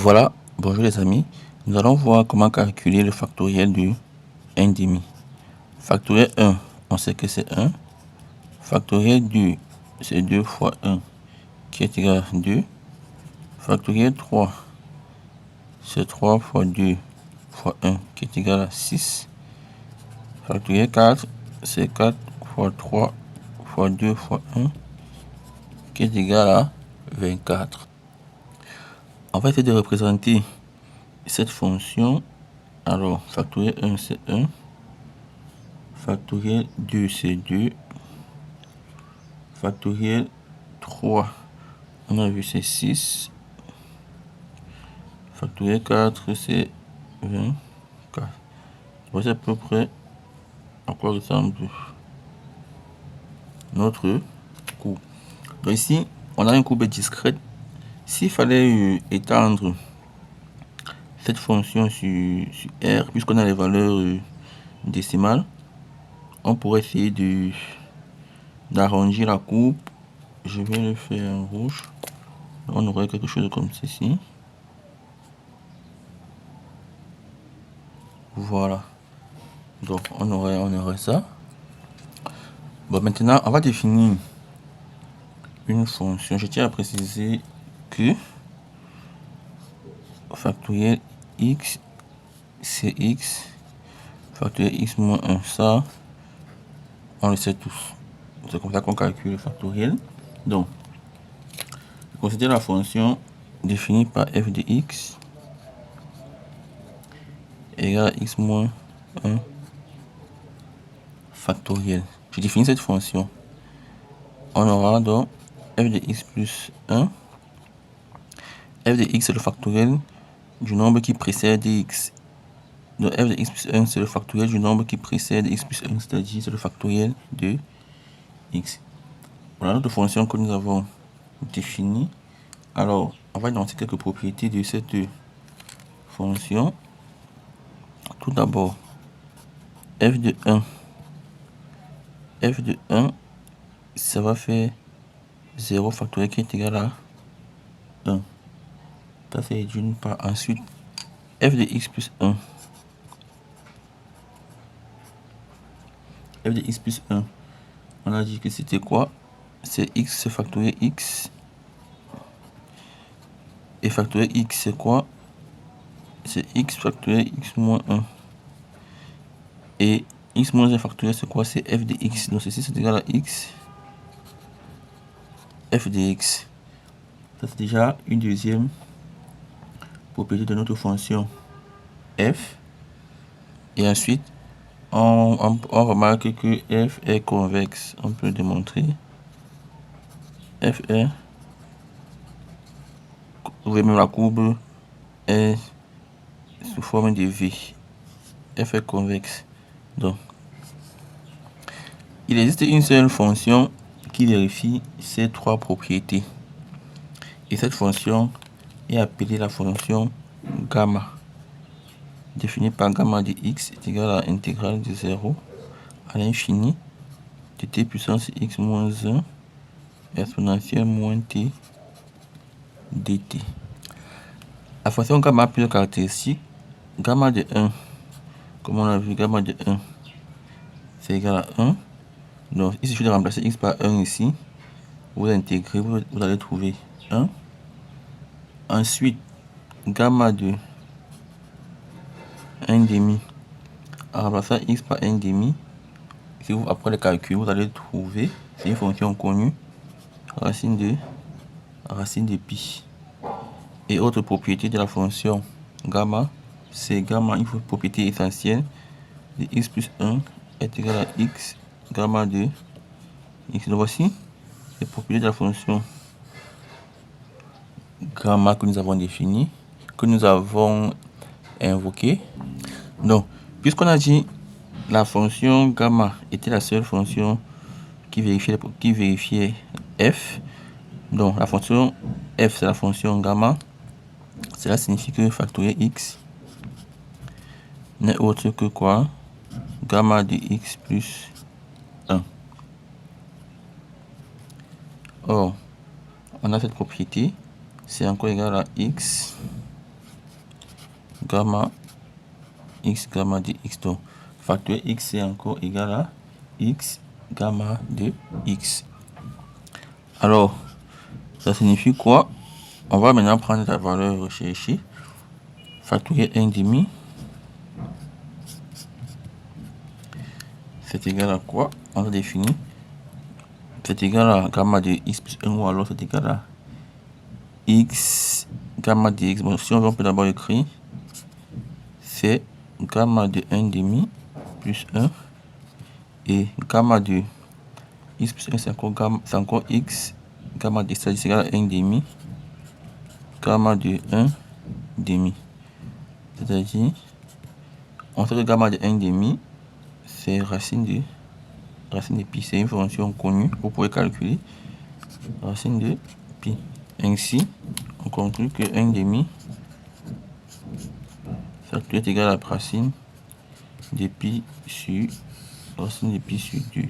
Voilà, bonjour les amis, nous allons voir comment calculer le factoriel du 1 demi. Factoriel 1, on sait que c'est 1. Factoriel du, c'est 2 fois 1 qui est égal à 2. Factoriel 3, c'est 3 fois 2 fois 1 qui est égal à 6. Factoriel 4, c'est 4 fois 3 fois 2 fois 1 qui est égal à 24. On va essayer de représenter cette fonction. Alors, factoriel 1, c'est 1. Factoriel 2, c'est 2. Factoriel 3, on a vu, c'est 6. Factoriel 4, c'est 24. Voici à peu près à quoi ressemble notre courbe. Donc ici, on a une courbe discrète. S'il fallait étendre cette fonction sur R, puisqu'on a les valeurs décimales, on pourrait essayer d'arranger la courbe. Je vais le faire en rouge. On aurait quelque chose comme ceci. Voilà. Donc on aurait ça. Bon, maintenant on va définir une fonction. Je tiens à préciser que factoriel x, c'est x. Factoriel x moins 1, ça, on le sait tous. C'est comme ça qu'on calcule le factoriel. Donc, considère la fonction définie par f de x égale à x moins 1 factoriel. Je définis cette fonction. On aura donc f de x plus 1. F de x, c'est le factoriel du nombre qui précède x. Donc f de x plus 1, c'est le factoriel du nombre qui précède x plus 1, c'est-à-dire c'est le factoriel de x. Voilà notre fonction que nous avons définie. Alors, on va identifier quelques propriétés de cette fonction. Tout d'abord, f de 1. F de 1, ça va faire 0 factoriel qui est égal à 1. Ça, c'est d'une part. Ensuite, f de x plus 1. F de x plus 1, on a dit que c'était quoi? C'est x factoriel x. Et factoriel x, c'est quoi? C'est x factoriel x moins 1. Et x moins 1 factoriel, c'est quoi? C'est f de x. Donc ceci, c'est égal à x f de x. Ça, c'est déjà une deuxième propriété de notre fonction f. Et ensuite, on remarque que f est convexe. On peut démontrer. F est, vous voyez même la courbe est sous forme de V. F est convexe. Donc, il existe une seule fonction qui vérifie ces trois propriétés. Et cette fonction est appelée la fonction gamma, définie par gamma de x est égal à l'intégrale de 0 à l'infini de t puissance x moins 1 exponentielle moins t dt. La fonction gamma a plusieurs caractéristiques. Gamma de 1, comme on l'a vu, gamma de 1, c'est égal à 1. Donc, il suffit de remplacer x par 1 ici. Vous intégrez, vous allez trouver 1. Ensuite, gamma de 1 demi, en remplaçant x par 1 demi, si vous, après le calcul, vous allez trouver, c'est une fonction connue, racine de pi. Et autre propriété de la fonction gamma, c'est gamma, une propriété essentielle de x plus 1 est égal à x gamma de x. Donc voici les propriétés de la fonction gamma que nous avons définie, que nous avons invoquée. Donc, puisqu'on a dit la fonction gamma était la seule fonction qui vérifiait f, donc la fonction f c'est la fonction gamma, cela signifie que factoriel x n'est autre que quoi? Gamma de x plus 1. Or, on a cette propriété, c'est encore égal à x gamma x gamma de x. Donc, facteur x c'est encore égal à x gamma de x. Alors, ça signifie quoi? On va maintenant prendre la valeur recherchée. Factoriel 1 demi. C'est égal à quoi? On a défini. C'est égal à gamma de x plus 1 ou alors c'est égal à x gamma de x. Bon, si on peut d'abord écrire, c'est gamma de 1 demi plus 1 et gamma de x plus 1 c'est encore x gamma de x, c'est égal à 1 demi gamma de 1 demi. C'est-à-dire, on sait que gamma de 1 demi c'est racine de pi. C'est une fonction connue, vous pouvez calculer racine de pi. Ainsi, on conclut que 1 demi ça doit être égal à racine de pi sur 2.